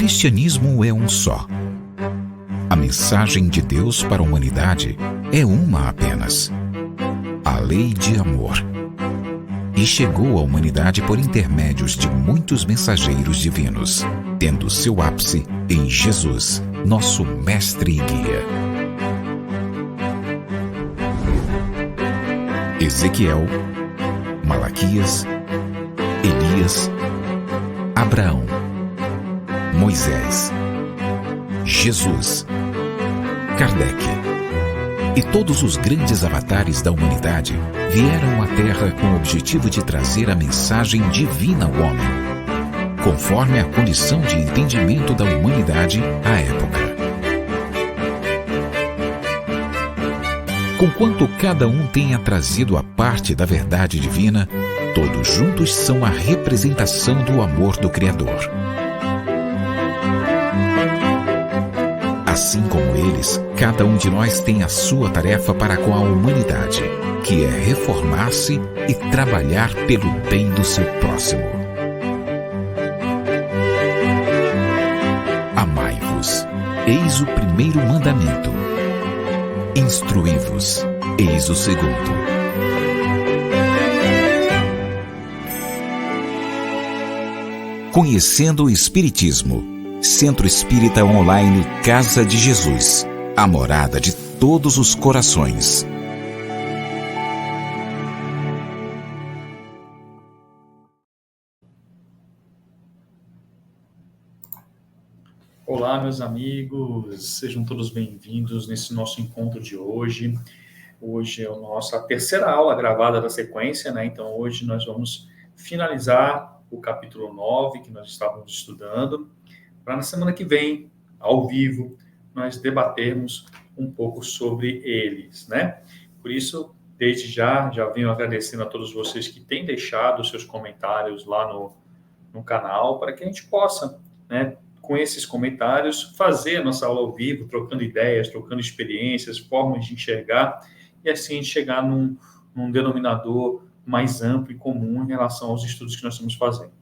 cristianismo é um só. A mensagem de Deus para a humanidade é uma apenas: a lei de amor. E chegou à humanidade por intermédios de muitos mensageiros divinos, tendo seu ápice em Jesus, nosso mestre e guia. Ezequiel, Malaquias, Elias, Abraão, Moisés, Jesus, Kardec e todos os grandes avatares da humanidade vieram à Terra com o objetivo de trazer a mensagem divina ao homem, conforme a condição de entendimento da humanidade à época. Conquanto cada um tenha trazido a parte da verdade divina, todos juntos são a representação do amor do Criador. Assim como eles, cada um de nós tem a sua tarefa para com a humanidade, que é reformar-se e trabalhar pelo bem do seu próximo. Amai-vos, eis o primeiro mandamento. Instruí-vos, eis o segundo. Conhecendo o Espiritismo. Centro Espírita Online Casa de Jesus, a morada de todos os corações. Olá, meus amigos, sejam todos bem-vindos nesse nosso encontro de hoje. Hoje é a nossa terceira aula gravada da sequência, né? Então, hoje nós vamos finalizar o capítulo 9 que nós estávamos estudando, para na semana que vem, ao vivo, nós debatermos um pouco sobre eles, né? Por isso, desde já venho agradecendo a todos vocês que têm deixado seus comentários lá no canal, para que a gente possa, né, com esses comentários, fazer a nossa aula ao vivo, trocando ideias, trocando experiências, formas de enxergar, e assim chegar num denominador mais amplo e comum em relação aos estudos que nós estamos fazendo.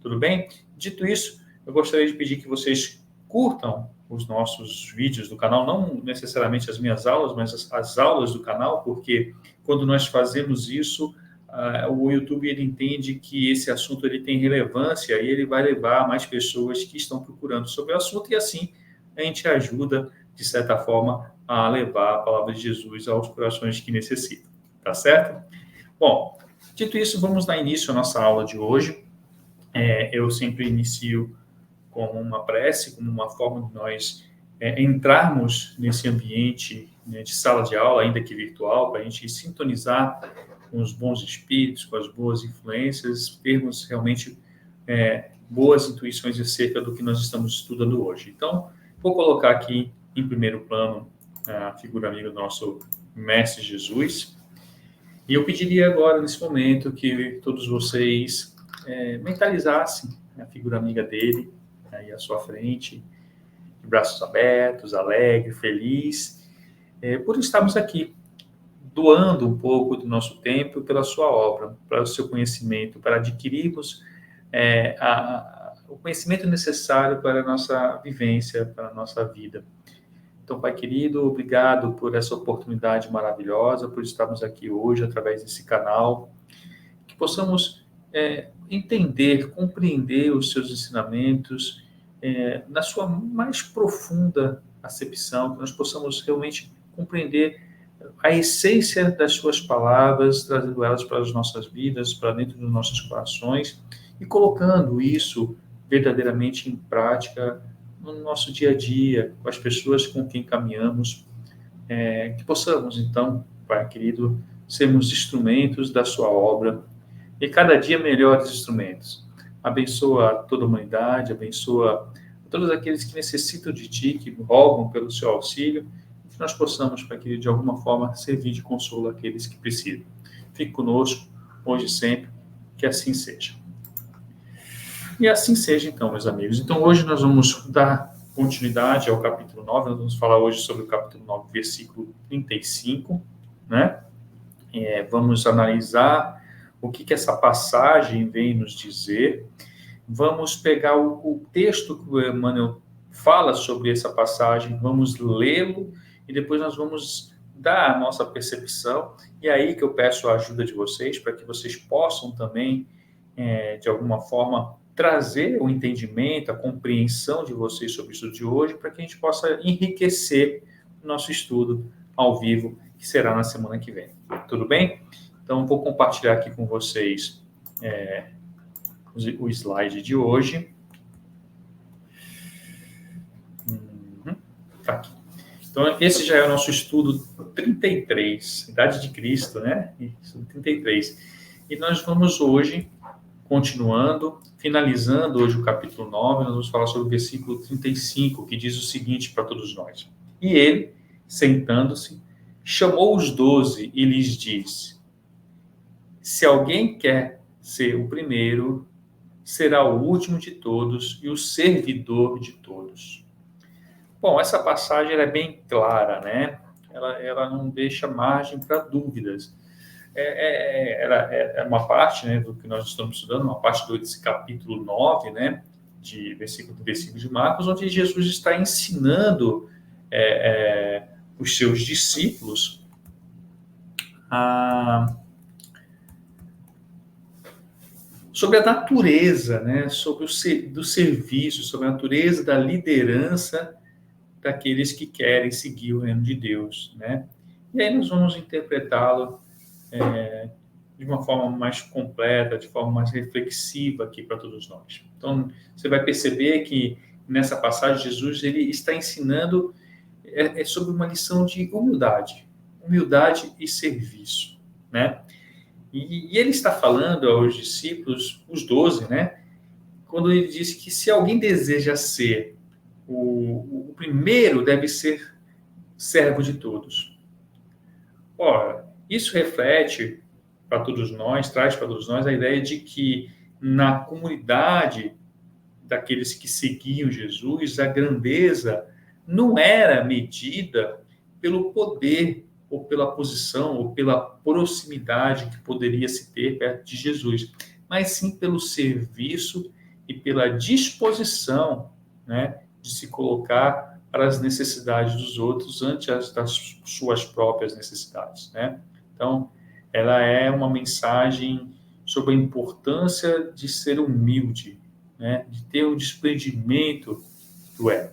Tudo bem? Dito isso, eu gostaria de pedir que vocês curtam os nossos vídeos do canal, não necessariamente as minhas aulas, mas as aulas do canal, porque quando nós fazemos isso, o YouTube ele entende que esse assunto ele tem relevância e ele vai levar mais pessoas que estão procurando sobre o assunto, e assim a gente ajuda, de certa forma, a levar a palavra de Jesus aos corações que necessitam. Tá certo? Bom, dito isso, vamos dar início à nossa aula de hoje. Eu sempre inicio como uma prece, como uma forma de nós entrarmos nesse ambiente, né, de sala de aula, ainda que virtual, para a gente sintonizar com os bons espíritos, com as boas influências, termos realmente boas intuições acerca do que nós estamos estudando hoje. Então, vou colocar aqui em primeiro plano a figura amiga do nosso Mestre Jesus, e eu pediria agora, nesse momento, que todos vocês mentalizassem a figura amiga dele, aí à sua frente, de braços abertos, alegre, feliz, por estarmos aqui, doando um pouco do nosso tempo pela sua obra, para o seu conhecimento, para adquirirmos o conhecimento necessário para a nossa vivência, para a nossa vida. Então, Pai querido, obrigado por essa oportunidade maravilhosa, por estarmos aqui hoje através desse canal, que possamos entender, compreender os seus ensinamentos na sua mais profunda acepção, que nós possamos realmente compreender a essência das suas palavras, trazendo elas para as nossas vidas, para dentro dos nossos corações e colocando isso verdadeiramente em prática no nosso dia a dia, com as pessoas com quem caminhamos, que possamos, então, Pai querido, sermos instrumentos da sua obra, e cada dia melhores instrumentos. Abençoa toda a humanidade, abençoa todos aqueles que necessitam de Ti, que rogam pelo Seu auxílio, e que nós possamos, Pai querido, de alguma forma, servir de consolo àqueles que precisam. Fique conosco, hoje e sempre, que assim seja. E assim seja, então, meus amigos. Então, hoje nós vamos dar continuidade ao capítulo 9, nós vamos falar hoje sobre o capítulo 9, versículo 35, né? Vamos analisar o que essa passagem vem nos dizer, vamos pegar o texto que o Emmanuel fala sobre essa passagem, vamos lê-lo e depois nós vamos dar a nossa percepção. E é aí que eu peço a ajuda de vocês, para que vocês possam também, de alguma forma, trazer o entendimento, a compreensão de vocês sobre isso de hoje, para que a gente possa enriquecer o nosso estudo ao vivo, que será na semana que vem. Tudo bem? Então, vou compartilhar aqui com vocês o slide de hoje. Tá aqui. Então, esse já é o nosso estudo 33, Idade de Cristo, né? Estudo 33. E nós vamos hoje, continuando, finalizando hoje o capítulo 9, nós vamos falar sobre o versículo 35, que diz o seguinte para todos nós. E ele, sentando-se, chamou os 12 e lhes disse: se alguém quer ser o primeiro, será o último de todos e o servidor de todos. Bom, essa passagem ela é bem clara, né? Ela não deixa margem para dúvidas. É uma parte, né, do que nós estamos estudando, uma parte desse capítulo 9, né, de versículo 35 de Marcos, onde Jesus está ensinando os seus discípulos sobre a natureza, né, sobre do serviço, sobre a natureza da liderança daqueles que querem seguir o reino de Deus, né? E aí nós vamos interpretá-lo de uma forma mais completa, de forma mais reflexiva aqui para todos nós. Então, você vai perceber que nessa passagem Jesus ele está ensinando sobre uma lição de humildade e serviço, né? E ele está falando aos discípulos, os 12, né? Quando ele diz que se alguém deseja ser o primeiro, deve ser servo de todos. Ora, isso reflete para todos nós, traz para todos nós a ideia de que na comunidade daqueles que seguiam Jesus, a grandeza não era medida pelo poder, ou pela posição, ou pela proximidade que poderia se ter perto de Jesus, mas sim pelo serviço e pela disposição, né, de se colocar para as necessidades dos outros antes das suas próprias necessidades, né? Então, ela é uma mensagem sobre a importância de ser humilde, né, de ter um desprendimento do ego.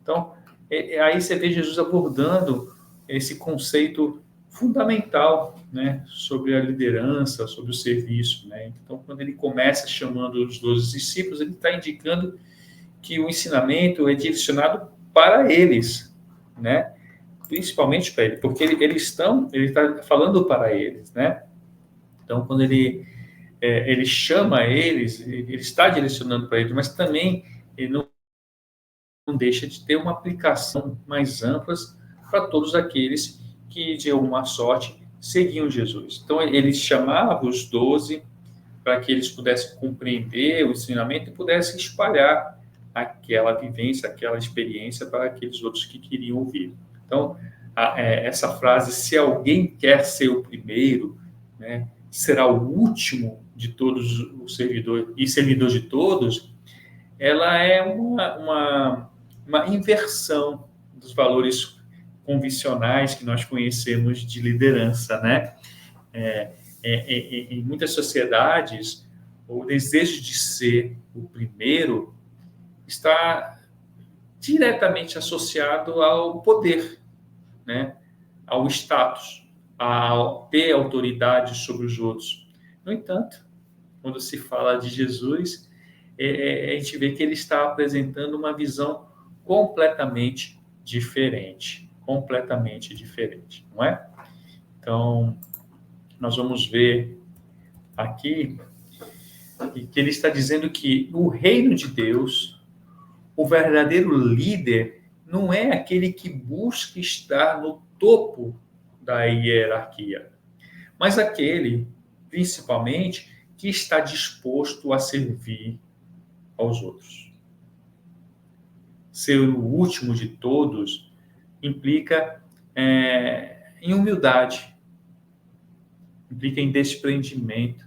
Então, aí você vê Jesus abordando esse conceito fundamental, né, sobre a liderança, sobre o serviço, né? Então, quando ele começa chamando os 12 discípulos, ele está indicando que o ensinamento é direcionado para eles, né? Principalmente para eles, porque ele está falando para eles, né? Então, quando ele chama eles, ele está direcionando para eles, mas também ele não deixa de ter uma aplicação mais ampla para todos aqueles que, de alguma sorte, seguiam Jesus. Então, ele chamava os 12 para que eles pudessem compreender o ensinamento e pudessem espalhar aquela vivência, aquela experiência para aqueles outros que queriam ouvir. Então, essa frase, se alguém quer ser o primeiro, né, será o último de todos os servidores e servidor de todos, ela é uma inversão dos valores convencionais que nós conhecemos de liderança, né? Em muitas sociedades, o desejo de ser o primeiro está diretamente associado ao poder, né? Ao status, a ter autoridade sobre os outros. No entanto, quando se fala de Jesus, a gente vê que ele está apresentando uma visão completamente diferente, não é? Então, nós vamos ver aqui que ele está dizendo que no reino de Deus, o verdadeiro líder não é aquele que busca estar no topo da hierarquia, mas aquele, principalmente, que está disposto a servir aos outros. Ser o último de todos implica em humildade, implica em desprendimento,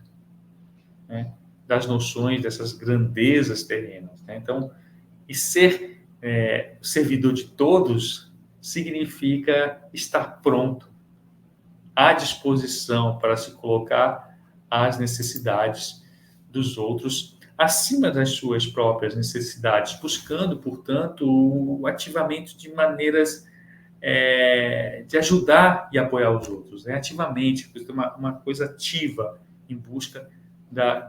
né, das noções dessas grandezas terrenas, né? Então, e ser servidor de todos significa estar pronto, à disposição para se colocar às necessidades dos outros, acima das suas próprias necessidades, buscando, portanto, o ativamento de maneiras de ajudar e apoiar os outros, né? Ativamente, uma coisa ativa em busca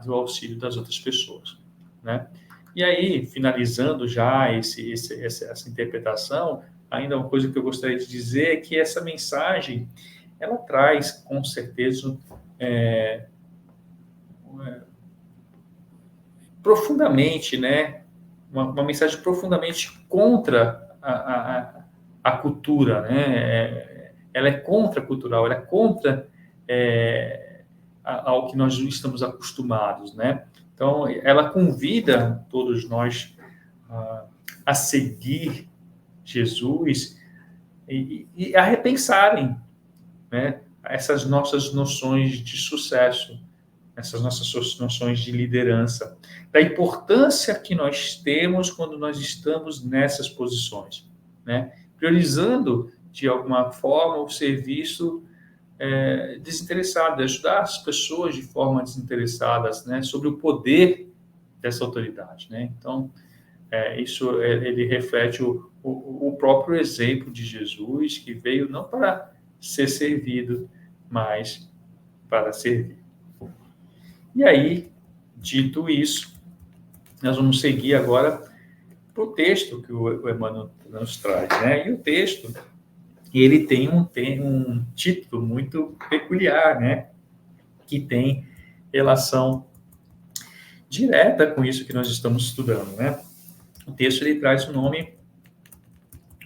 do auxílio das outras pessoas, né? E aí, finalizando já essa interpretação, ainda uma coisa que eu gostaria de dizer é que essa mensagem, ela traz, com certeza, profundamente, né, uma mensagem profundamente contra a cultura, né? Ela é contracultural, ela é contra ao que nós estamos acostumados, né? Então, ela convida todos nós a seguir Jesus e a repensarem, né, essas nossas noções de sucesso, essas nossas noções de liderança, da importância que nós temos quando nós estamos nessas posições, né? Priorizando, de alguma forma, o serviço desinteressado, de ajudar as pessoas de forma desinteressada, né, sobre o poder dessa autoridade, né? Então, isso ele reflete o próprio exemplo de Jesus, que veio não para ser servido, mas para servir. E aí, dito isso, nós vamos seguir agora para o texto que o Emmanuel nos traz, né? E o texto, ele tem um título muito peculiar, né? Que tem relação direta com isso que nós estamos estudando, né? O texto, ele traz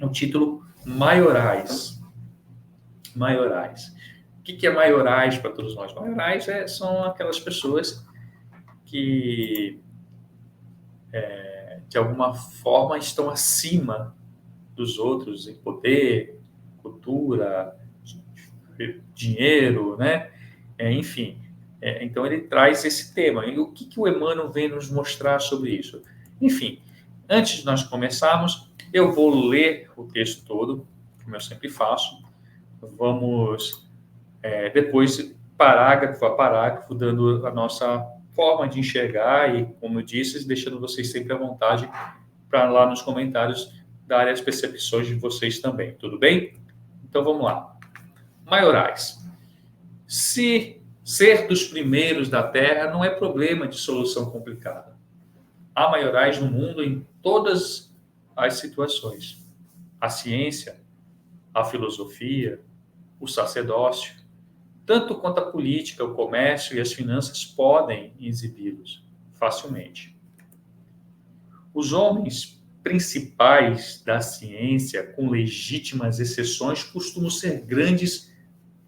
o título Maiorais. Maiorais. O que é maiorais para todos nós? Maiorais são aquelas pessoas que, de alguma forma, estão acima dos outros em poder, cultura, dinheiro, né? Enfim. Então, ele traz esse tema. E o que o Emmanuel vem nos mostrar sobre isso? Enfim, antes de nós começarmos, eu vou ler o texto todo, como eu sempre faço. Vamos, depois, parágrafo a parágrafo, dando a nossa forma de enxergar e, como eu disse, deixando vocês sempre à vontade para lá nos comentários darem as percepções de vocês também, tudo bem? Então, vamos lá. Maiorais. Se ser dos primeiros da Terra não é problema de solução complicada. Há maiorais no mundo em todas as situações. A ciência, a filosofia, o sacerdócio, tanto quanto a política, o comércio e as finanças podem exibi-los facilmente. Os homens principais da ciência, com legítimas exceções, costumam ser grandes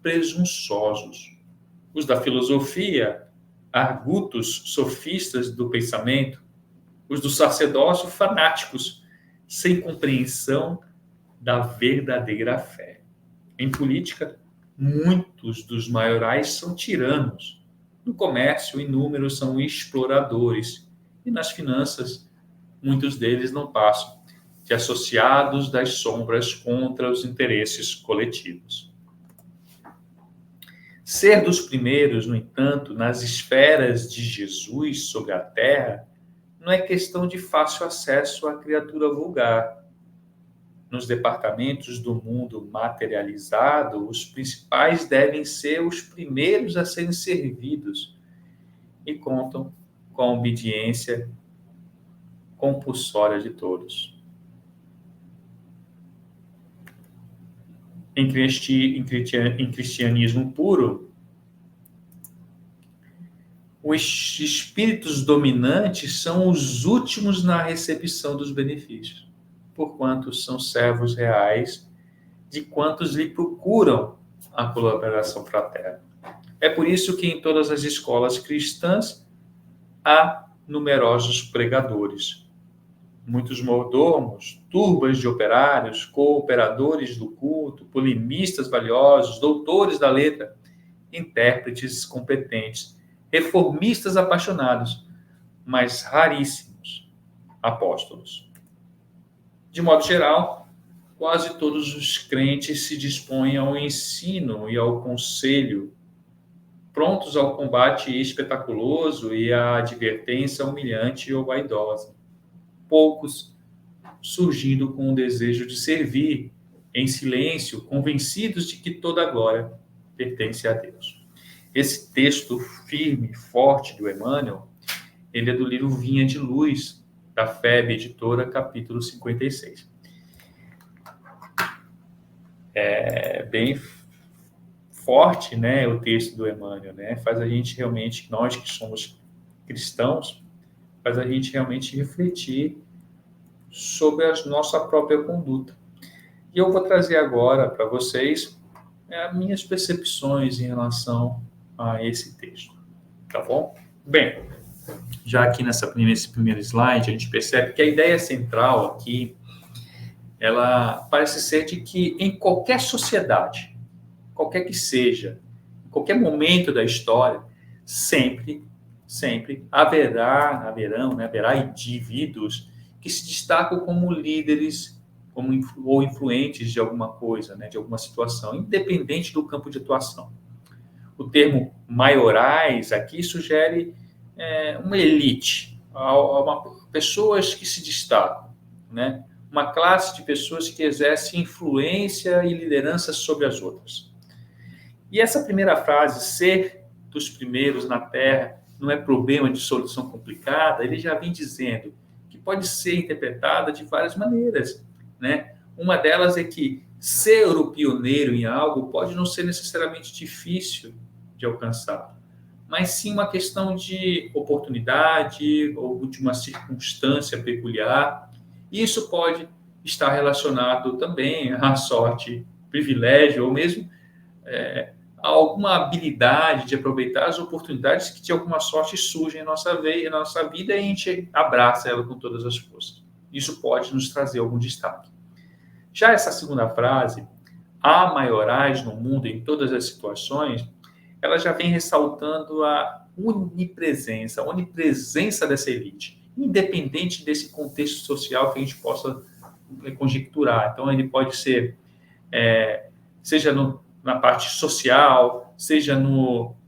presunçosos. Os da filosofia, argutos, sofistas do pensamento. Os do sacerdócio, fanáticos, sem compreensão da verdadeira fé. Em política, muitos dos maiorais são tiranos. No comércio, inúmeros são exploradores. E nas finanças, muitos deles não passam de associados das sombras contra os interesses coletivos. Ser dos primeiros, no entanto, nas esferas de Jesus sobre a terra, não é questão de fácil acesso à criatura vulgar. Nos departamentos do mundo materializado, os principais devem ser os primeiros a serem servidos e contam com a obediência compulsória de todos. Em cristianismo puro, os espíritos dominantes são os últimos na recepção dos benefícios, porquanto são servos reais de quantos lhe procuram a colaboração fraterna. É por isso que em todas as escolas cristãs há numerosos pregadores, muitos mordomos, turbas de operários, cooperadores do culto, polemistas valiosos, doutores da letra, intérpretes competentes, reformistas apaixonados, mas raríssimos apóstolos. De modo geral, quase todos os crentes se dispõem ao ensino e ao conselho, prontos ao combate espetaculoso e à advertência humilhante ou vaidosa. Poucos surgindo com o desejo de servir em silêncio, convencidos de que toda a glória pertence a Deus. Esse texto firme, forte do Emmanuel, ele é do livro Vinha de Luz, da FEB Editora, capítulo 56. É bem forte, né, o texto do Emmanuel, né? Faz a gente realmente, nós que somos cristãos, faz a gente realmente refletir sobre a nossa própria conduta. E eu vou trazer agora para vocês as minhas percepções em relação a esse texto, tá bom? Bem, já aqui nesse primeiro slide, a gente percebe que a ideia central aqui, ela parece ser de que em qualquer sociedade, qualquer que seja, em qualquer momento da história, sempre haverá indivíduos que se destacam como líderes ou influentes de alguma coisa, né, de alguma situação, independente do campo de atuação. O termo maiorais aqui sugere uma elite, pessoas que se destacam, né? Uma classe de pessoas que exercem influência e liderança sobre as outras. E essa primeira frase, ser dos primeiros na Terra, não é problema de solução complicada, ele já vem dizendo que pode ser interpretada de várias maneiras, né? Uma delas é que ser o pioneiro em algo pode não ser necessariamente difícil de alcançar, mas sim uma questão de oportunidade ou de uma circunstância peculiar. Isso pode estar relacionado também à sorte, privilégio, ou mesmo a alguma habilidade de aproveitar as oportunidades que de alguma sorte surgem em nossa vida e a gente abraça ela com todas as forças. Isso pode nos trazer algum destaque. Já essa segunda frase, há maiorais no mundo em todas as situações, ela já vem ressaltando a onipresença dessa elite, independente desse contexto social que a gente possa conjecturar. Então, ele pode ser, seja na parte social, seja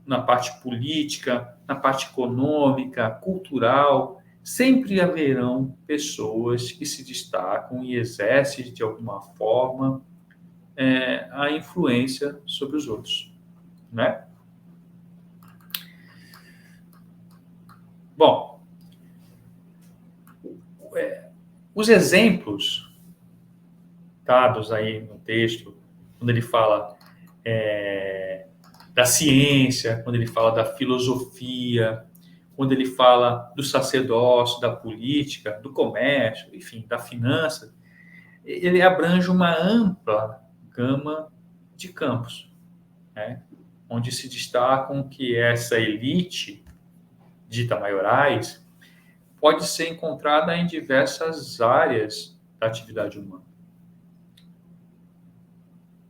na parte política, na parte econômica, cultural, sempre haverão pessoas que se destacam e exercem, de alguma forma, a influência sobre os outros, né? Bom, os exemplos dados aí no texto, quando ele fala da ciência, quando ele fala da filosofia, quando ele fala do sacerdócio, da política, do comércio, enfim, da finança, ele abrange uma ampla gama de campos, né? Onde se destacam que essa elite, dita maiorais, pode ser encontrada em diversas áreas da atividade humana.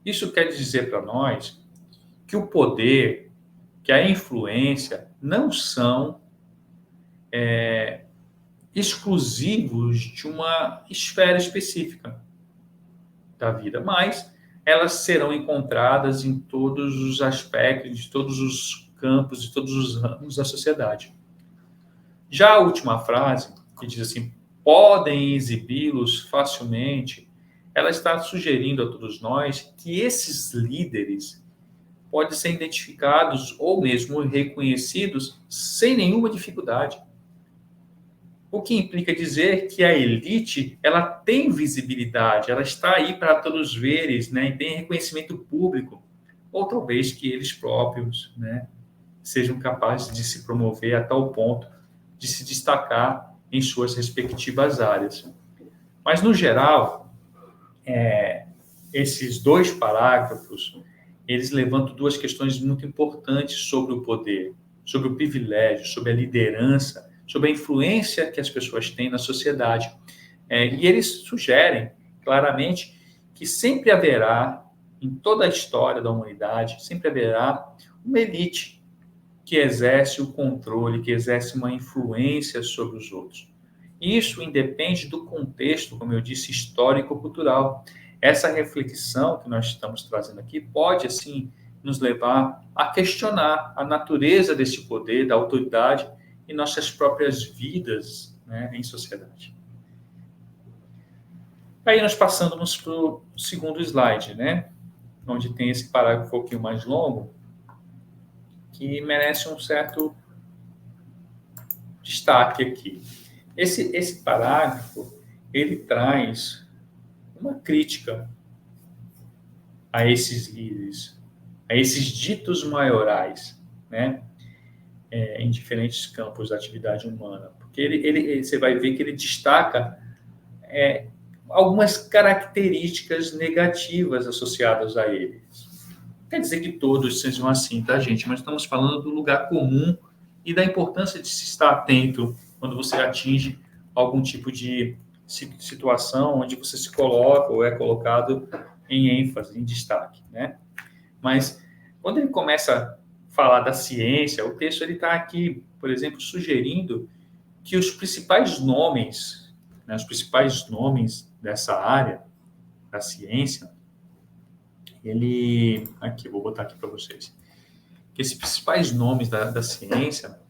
Isso quer dizer para nós que o poder, que a influência não são exclusivos de uma esfera específica da vida, mas elas serão encontradas em todos os aspectos, de todos os campos, de todos os ramos da sociedade. Já a última frase, que diz assim, podem exibi-los facilmente, ela está sugerindo a todos nós que esses líderes podem ser identificados ou mesmo reconhecidos sem nenhuma dificuldade. O que implica dizer que a elite, ela tem visibilidade, ela está aí para todos veres, né, e tem reconhecimento público, ou talvez que eles próprios, né, sejam capazes de se promover a tal ponto de se destacar em suas respectivas áreas. Mas, no geral, esses dois parágrafos, eles levantam duas questões muito importantes sobre o poder, sobre o privilégio, sobre a liderança, sobre a influência que as pessoas têm na sociedade. E eles sugerem, claramente, que sempre haverá, em toda a história da humanidade, sempre haverá uma elite que exerce o controle, que exerce uma influência sobre os outros. Isso independe do contexto, como eu disse, histórico-cultural. Essa reflexão que nós estamos trazendo aqui pode, assim, nos levar a questionar a natureza desse poder, da autoridade em nossas próprias vidas, né, em sociedade. Aí nós passamos para o segundo slide, né, onde tem esse parágrafo um pouquinho mais longo, que merece um certo destaque aqui. Esse parágrafo, ele traz uma crítica a esses líderes, a esses ditos maiorais, né, em diferentes campos da atividade humana. Porque você vai ver que ele destaca algumas características negativas associadas a eles. Não quer dizer que todos sejam assim, tá, gente? Mas estamos falando do lugar comum e da importância de se estar atento quando você atinge algum tipo de situação onde você se coloca ou é colocado em ênfase, em destaque, né? Mas quando ele começa a falar da ciência, o texto ele está aqui, por exemplo, sugerindo que os principais nomes, né, os principais nomes dessa área da ciência, aqui, eu vou botar aqui para vocês, que esses principais nomes da ciência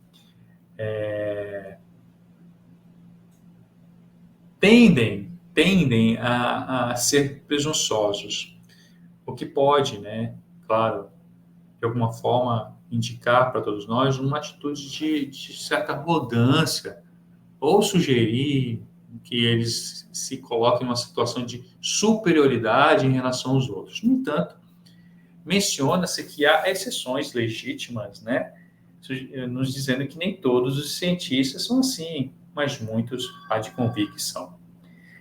tendem a ser presunçosos, o que pode, né, claro, de alguma forma indicar para todos nós uma atitude de certa arrogância ou sugerir que eles se coloquem em uma situação de superioridade em relação aos outros. No entanto, menciona-se que há exceções legítimas, né, nos dizendo que nem todos os cientistas são assim, mas muitos há de convir que são.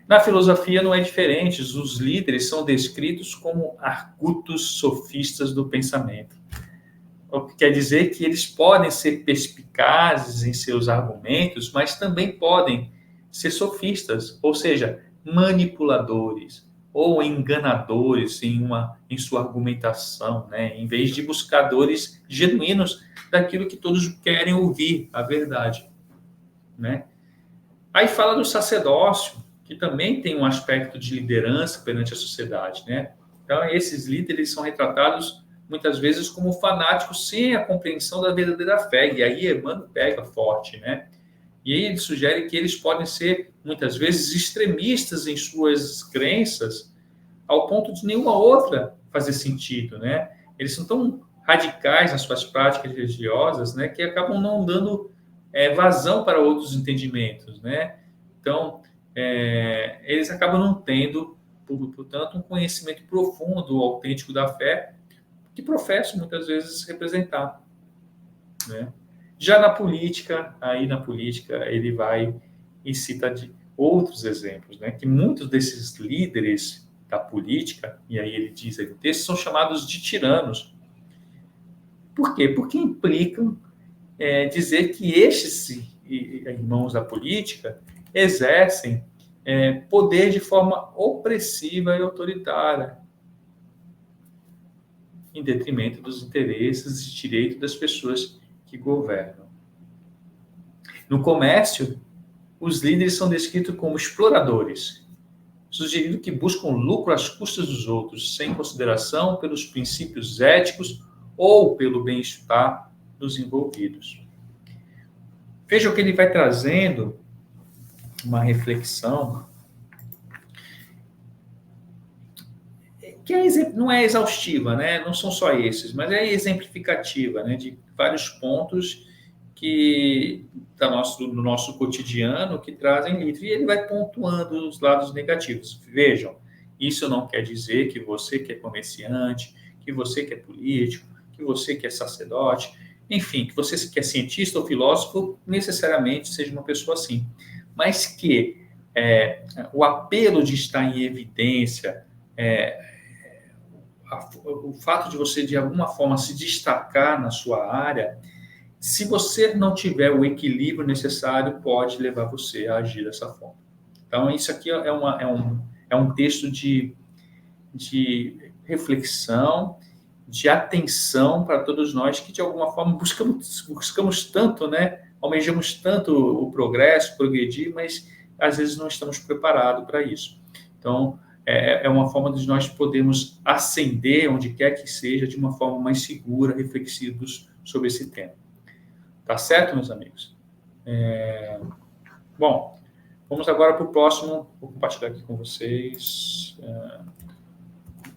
Na filosofia não é diferente, os líderes são descritos como argutos sofistas do pensamento. O que quer dizer que eles podem ser perspicazes em seus argumentos, mas também podem ser sofistas, ou seja, manipuladores ou enganadores em sua argumentação, né? Em vez de buscadores genuínos daquilo que todos querem ouvir, a verdade, né? Aí fala do sacerdócio, que também tem um aspecto de liderança perante a sociedade, né? Então, esses líderes são retratados muitas vezes como fanáticos sem a compreensão da verdadeira fé. E aí Emmanuel pega forte, né? E aí ele sugere que eles podem ser, muitas vezes, extremistas em suas crenças, ao ponto de nenhuma outra fazer sentido, né? Eles são tão radicais nas suas práticas religiosas, né, que acabam não dando vazão para outros entendimentos, né? Então, eles acabam não tendo, portanto, um conhecimento profundo, autêntico da fé, que professam muitas vezes representar, né? Já na política, ele vai e cita de outros exemplos, né? Que muitos desses líderes da política, e aí ele diz aí no texto, são chamados de tiranos. Por quê? Porque implicam dizer que estes irmãos da política exercem poder de forma opressiva e autoritária, em detrimento dos interesses e direitos das pessoas que governam. No comércio, os líderes são descritos como exploradores, sugerindo que buscam lucro às custas dos outros, sem consideração pelos princípios éticos ou pelo bem-estar dos envolvidos. Veja que ele vai trazendo uma reflexão que não é exaustiva, né? Não são só esses, mas é exemplificativa, né? De vários pontos do nosso cotidiano que trazem livro. E ele vai pontuando os lados negativos. Vejam, isso não quer dizer que você que é comerciante, que você que é político, que você que é sacerdote, enfim, que você que é cientista ou filósofo, necessariamente seja uma pessoa assim. Mas que o apelo de estar em evidência, o fato de você, de alguma forma, se destacar na sua área, se você não tiver o equilíbrio necessário, pode levar você a agir dessa forma. Então, isso aqui é um texto de reflexão de atenção para todos nós que, de alguma forma, buscamos tanto, né? Almejamos tanto o progresso, progredir, mas às vezes não estamos preparados para isso. Então, é uma forma de nós podermos ascender, onde quer que seja, de uma forma mais segura, reflexivos sobre esse tema. Tá certo, meus amigos? Bom, vamos agora para o próximo. Vou compartilhar aqui com vocês.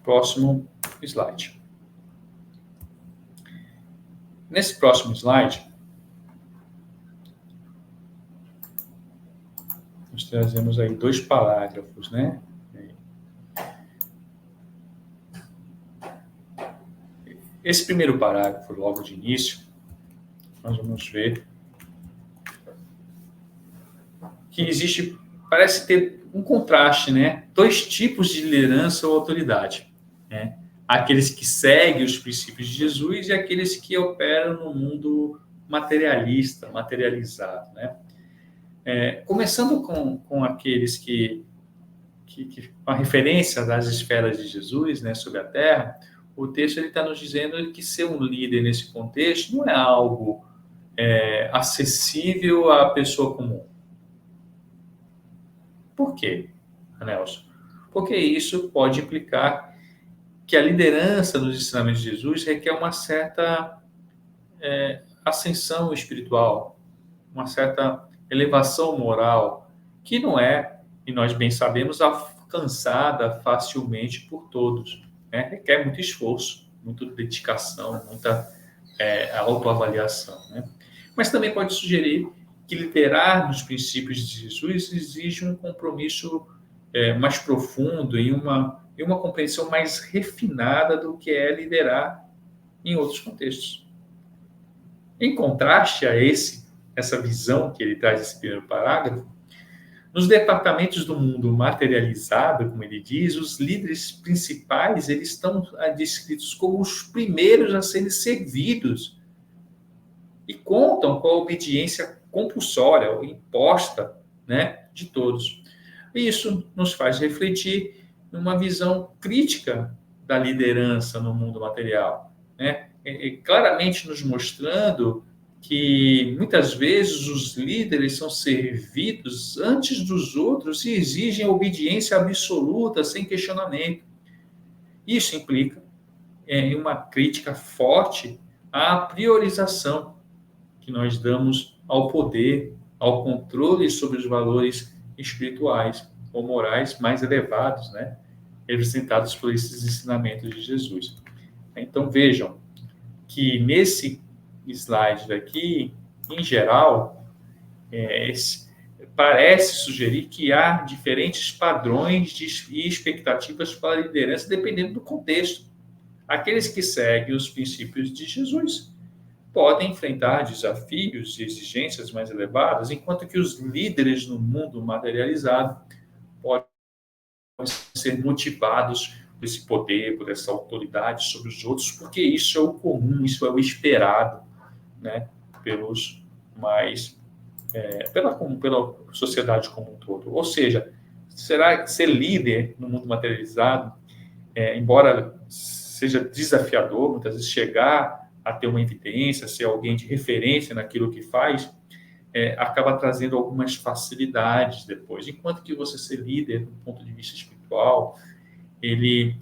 Próximo slide. Nesse próximo slide, nós trazemos aí 2 parágrafos, né? Esse primeiro parágrafo, logo de início, nós vamos ver que parece ter um contraste, né? 2 tipos de liderança ou autoridade, né? Aqueles que seguem os princípios de Jesus e aqueles que operam no mundo materialista, materializado, né? Começando com aqueles que a referência das esferas de Jesus, né, sobre a Terra, o texto está nos dizendo que ser um líder nesse contexto não é algo acessível à pessoa comum. Por quê, Nelson? Porque isso pode implicar que a liderança nos ensinamentos de Jesus requer uma certa ascensão espiritual, uma certa elevação moral, que não é, e nós bem sabemos, alcançada facilmente por todos, né? Requer muito esforço, muita dedicação, muita autoavaliação, né? Mas também pode sugerir que liderar nos princípios de Jesus exige um compromisso mais profundo e uma compreensão mais refinada do que é liderar em outros contextos. Em contraste a essa visão que ele traz nesse primeiro parágrafo, nos departamentos do mundo materializado, como ele diz, os líderes principais eles estão descritos como os primeiros a serem servidos e contam com a obediência compulsória ou imposta, né, de todos. Isso nos faz refletir numa visão crítica da liderança no mundo material, né? Claramente nos mostrando que muitas vezes os líderes são servidos antes dos outros e exigem obediência absoluta, sem questionamento. Isso implica em uma crítica forte à priorização que nós damos ao poder, ao controle sobre os valores espirituais ou morais mais elevados, né, representados por esses ensinamentos de Jesus. Então, vejam que nesse slide daqui, em geral, parece sugerir que há diferentes padrões e expectativas para a liderança, dependendo do contexto. Aqueles que seguem os princípios de Jesus podem enfrentar desafios e exigências mais elevadas, enquanto que os líderes no mundo materializado podem ser motivados por esse poder, por essa autoridade sobre os outros, porque isso é o comum, isso é o esperado, né, pelos mais pela sociedade como um todo. Ou seja, será que ser líder no mundo materializado, embora seja desafiador, muitas vezes chegar a ter uma evidência, ser alguém de referência naquilo que faz, acaba trazendo algumas facilidades depois. Enquanto que você ser líder, do ponto de vista espiritual, ele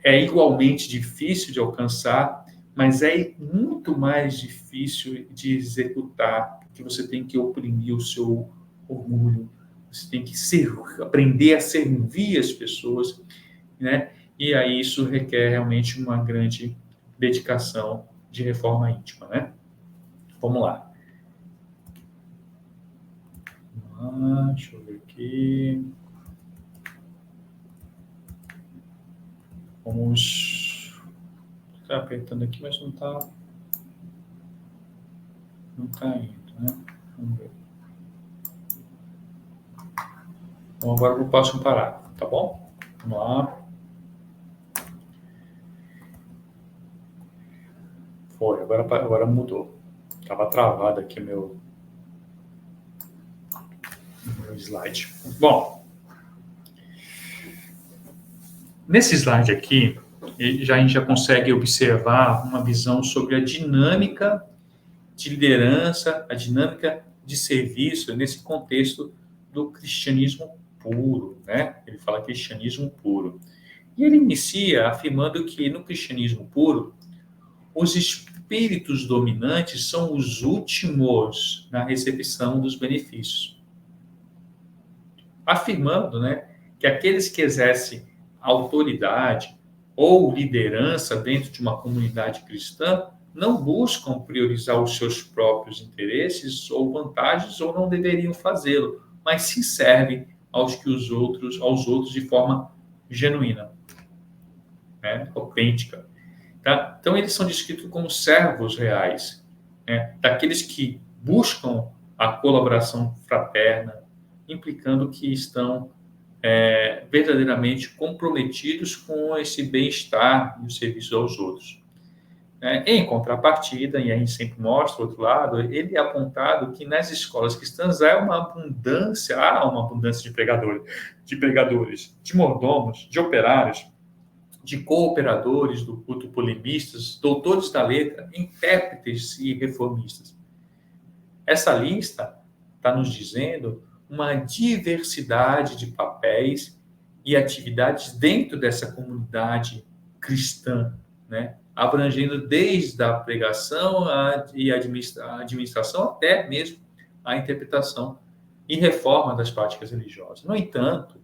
é igualmente difícil de alcançar, mas é muito mais difícil de executar, porque você tem que oprimir o seu orgulho, você tem que aprender a servir as pessoas, né? E aí isso requer realmente uma grande dedicação de reforma íntima, né? Vamos lá. Deixa eu ver aqui. Vamos... Está apertando aqui, mas não está indo, né? Vamos ver. Vamos agora para o próximo parágrafo, tá bom? Vamos lá. Foi, agora mudou. Estava travado aqui meu slide. Bom, nesse slide aqui, a gente já consegue observar uma visão sobre a dinâmica de liderança, a dinâmica de serviço nesse contexto do cristianismo puro, né? Ele fala cristianismo puro. E ele inicia afirmando que no cristianismo puro, os espíritos dominantes são os últimos na recepção dos benefícios. Afirmando, né, que aqueles que exercem autoridade ou liderança dentro de uma comunidade cristã não buscam priorizar os seus próprios interesses ou vantagens ou não deveriam fazê-lo, mas se servem aos outros de forma genuína, né, autêntica. Tá? Então, eles são descritos como servos reais, né, daqueles que buscam a colaboração fraterna, implicando que estão verdadeiramente comprometidos com esse bem-estar e o serviço aos outros. Em contrapartida, e a gente sempre mostra o outro lado, ele é apontado que nas escolas cristãs há uma abundância de pregadores, de mordomos, de operários, de cooperadores do culto, polemistas, doutores da letra, intérpretes e reformistas. Essa lista está nos dizendo uma diversidade de papéis e atividades dentro dessa comunidade cristã, né? Abrangendo desde a pregação e a administração até mesmo a interpretação e reforma das práticas religiosas. No entanto,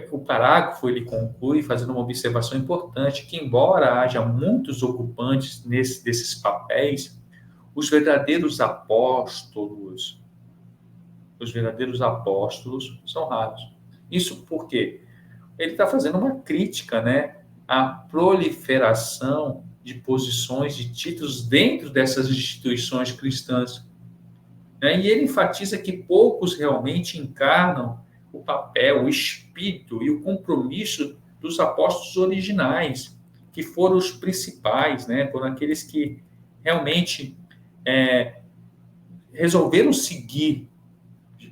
o parágrafo ele conclui fazendo uma observação importante, que embora haja muitos ocupantes desses papéis, os verdadeiros apóstolos são raros. Isso porque ele está fazendo uma crítica, né, à proliferação de posições, de títulos dentro dessas instituições cristãs. E ele enfatiza que poucos realmente encarnam o papel, o espírito e o compromisso dos apóstolos originais, que foram os principais, né, foram aqueles que realmente resolveram seguir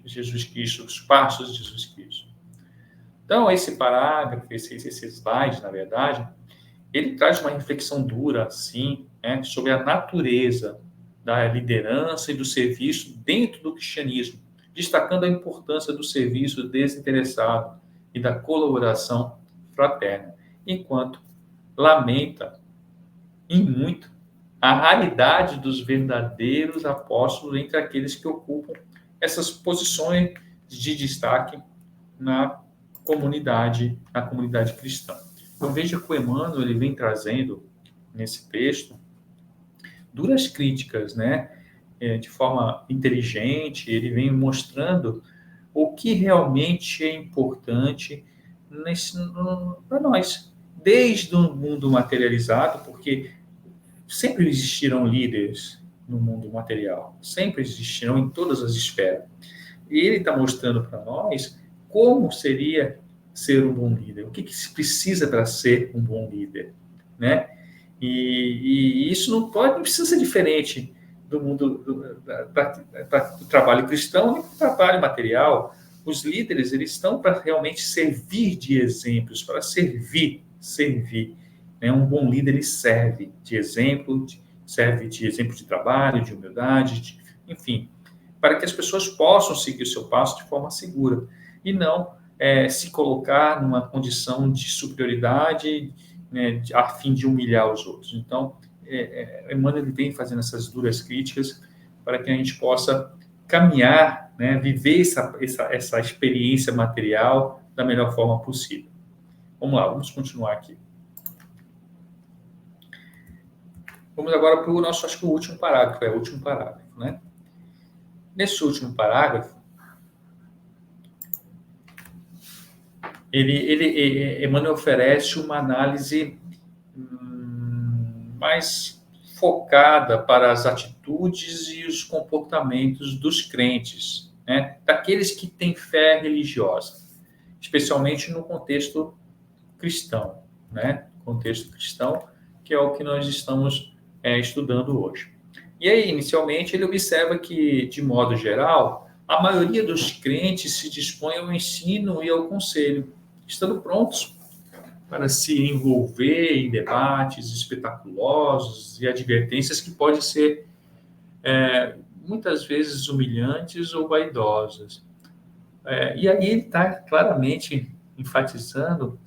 Jesus Cristo, os passos de Jesus Cristo. Então, esse parágrafo, esse slide, na verdade, ele traz uma reflexão dura, assim, né, sobre a natureza da liderança e do serviço dentro do cristianismo, destacando a importância do serviço desinteressado e da colaboração fraterna, enquanto lamenta, em muito, a raridade dos verdadeiros apóstolos entre aqueles que ocupam essas posições de destaque na comunidade cristã. Então, veja que o Emmanuel ele vem trazendo, nesse texto, duras críticas, né? De forma inteligente, ele vem mostrando o que realmente é importante para nós, desde o mundo materializado, porque sempre existirão líderes no mundo material, sempre existirão em todas as esferas. E ele está mostrando para nós como seria ser um bom líder, o que se precisa para ser um bom líder, né? E isso não precisa ser diferente do mundo do trabalho cristão nem do trabalho material. Os líderes eles estão para realmente servir de exemplos, para servir. Né? Um bom líder ele serve de exemplo, de trabalho, de humildade, enfim, para que as pessoas possam seguir o seu passo de forma segura e não se colocar numa condição de superioridade, né, a fim de humilhar os outros. Então, Emmanuel vem fazendo essas duras críticas para que a gente possa caminhar, né, viver essa experiência material da melhor forma possível. Vamos lá, vamos continuar aqui. Vamos agora para o nosso, acho que o último parágrafo, né? Nesse último parágrafo, Emmanuel oferece uma análise mais focada para as atitudes e os comportamentos dos crentes, né? Daqueles que têm fé religiosa, especialmente no contexto cristão, né? Contexto cristão, que é o que nós estamos estudando hoje. E aí, inicialmente, ele observa que, de modo geral, a maioria dos crentes se dispõe ao ensino e ao conselho, estando prontos para se envolver em debates espetaculosos e advertências que podem ser muitas vezes humilhantes ou vaidosas. E aí ele está claramente enfatizando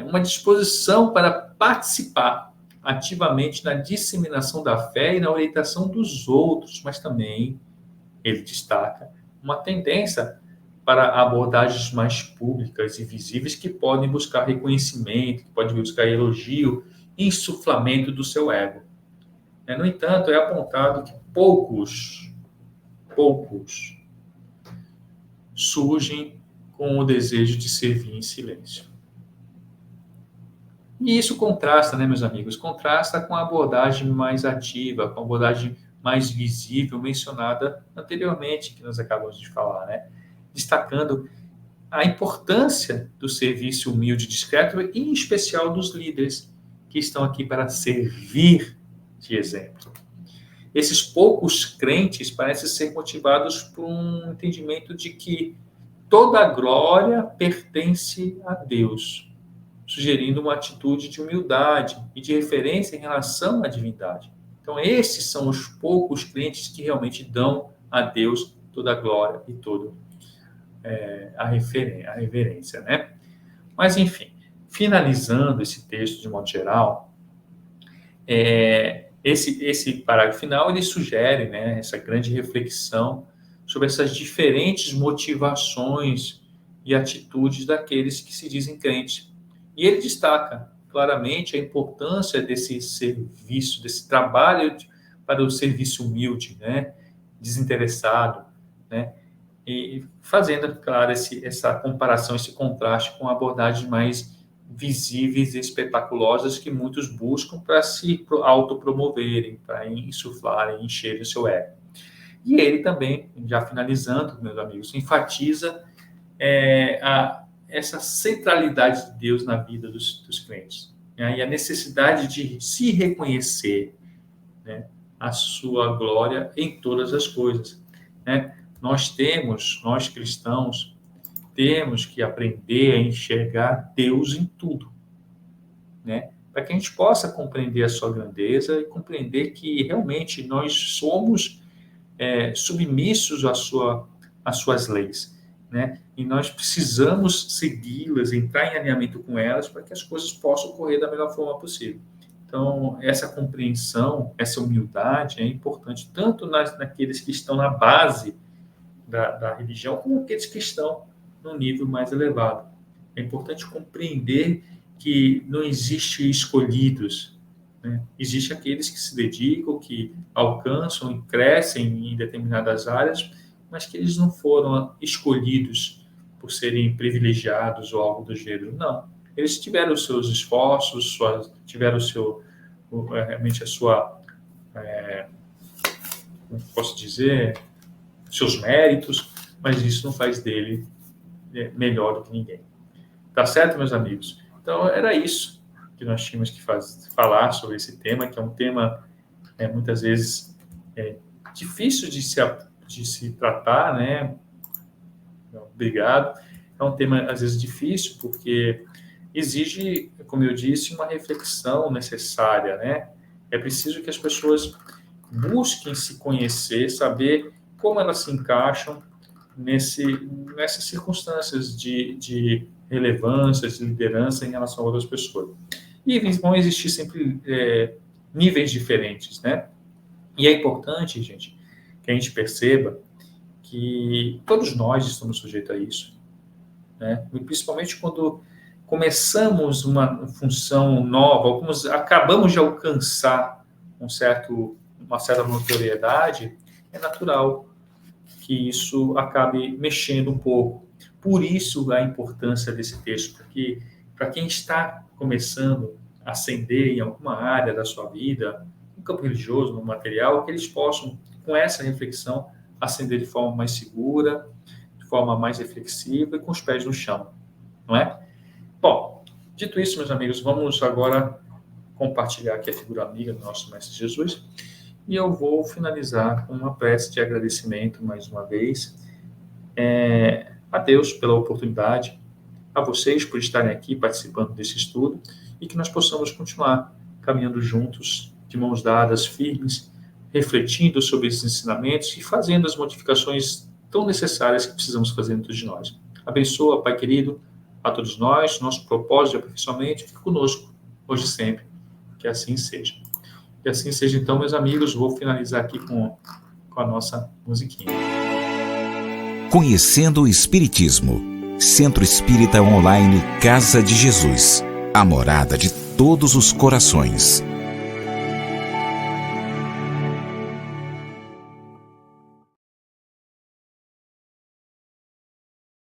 uma disposição para participar ativamente na disseminação da fé e na orientação dos outros, mas também ele destaca uma tendência para abordagens mais públicas e visíveis que podem buscar reconhecimento, que podem buscar elogio e insuflamento do seu ego. No entanto, é apontado que poucos surgem com o desejo de servir em silêncio. E isso contrasta, meus amigos, contrasta com a abordagem mais ativa, com a abordagem mais visível mencionada anteriormente, que nós acabamos de falar, destacando a importância do serviço humilde e discreto, e em especial dos líderes, que estão aqui para servir de exemplo. Esses poucos crentes parecem ser motivados por um entendimento de que toda a glória pertence a Deus, sugerindo uma atitude de humildade e de referência em relação à divindade. Então, esses são os poucos crentes que realmente dão a Deus toda a glória e toda a reverência, Mas, enfim, finalizando esse texto de modo geral, esse parágrafo final, ele sugere essa grande reflexão sobre essas diferentes motivações e atitudes daqueles que se dizem crentes. E ele destaca claramente a importância desse serviço, desse trabalho para o serviço humilde, desinteressado, e fazendo, claro, essa comparação, esse contraste com abordagens mais visíveis e espetaculosas que muitos buscam para se autopromoverem, para insuflarem, encherem o seu ego. E ele também, já finalizando, meus amigos, enfatiza essa centralidade de Deus na vida dos crentes, e a necessidade de se reconhecer a sua glória em todas as coisas. Nós cristãos, temos que aprender a enxergar Deus em tudo, para que a gente possa compreender a sua grandeza e compreender que realmente nós somos submissos às suas leis, e nós precisamos segui-las, entrar em alinhamento com elas para que as coisas possam ocorrer da melhor forma possível. Então, essa compreensão, essa humildade é importante tanto naqueles que estão na base da religião, como aqueles que estão no nível mais elevado. É importante compreender que não existe escolhidos, Existe aqueles que se dedicam, que alcançam e crescem em determinadas áreas, mas que eles não foram escolhidos por serem privilegiados ou algo do gênero. Não. Eles tiveram os seus esforços, tiveram realmente a sua, como posso dizer, seus méritos, mas isso não faz dele melhor do que ninguém. Tá certo, meus amigos? Então, era isso que nós tínhamos que falar sobre esse tema, que é um tema, muitas vezes, difícil de se tratar, Obrigado. É um tema, às vezes, difícil, porque exige, como eu disse, uma reflexão necessária, É preciso que as pessoas busquem se conhecer, saber como elas se encaixam nessas circunstâncias de relevância, de liderança em relação a outras pessoas. E vão existir sempre níveis diferentes, E é importante, gente, que a gente perceba que todos nós estamos sujeitos a isso, E principalmente quando começamos uma função nova, acabamos de alcançar uma certa notoriedade, é natural que isso acabe mexendo um pouco. Por isso a importância desse texto, porque para quem está começando a ascender em alguma área da sua vida, no campo religioso, no material, que eles possam, com essa reflexão, ascender de forma mais segura, de forma mais reflexiva e com os pés no chão, não é? Bom, dito isso, meus amigos, vamos agora compartilhar aqui a figura amiga do nosso Mestre Jesus, e eu vou finalizar com uma prece de agradecimento, mais uma vez, a Deus pela oportunidade a vocês por estarem aqui participando desse estudo e que nós possamos continuar caminhando juntos, de mãos dadas, firmes, refletindo sobre esses ensinamentos e fazendo as modificações tão necessárias que precisamos fazer dentro de nós. Abençoa, Pai querido, a todos nós, nosso propósito de aperfeiçoamento, fique conosco, hoje e sempre. Que assim seja. Que assim seja, então, meus amigos. Vou finalizar aqui com a nossa musiquinha. Conhecendo o Espiritismo. Centro Espírita Online Casa de Jesus. A morada de todos os corações.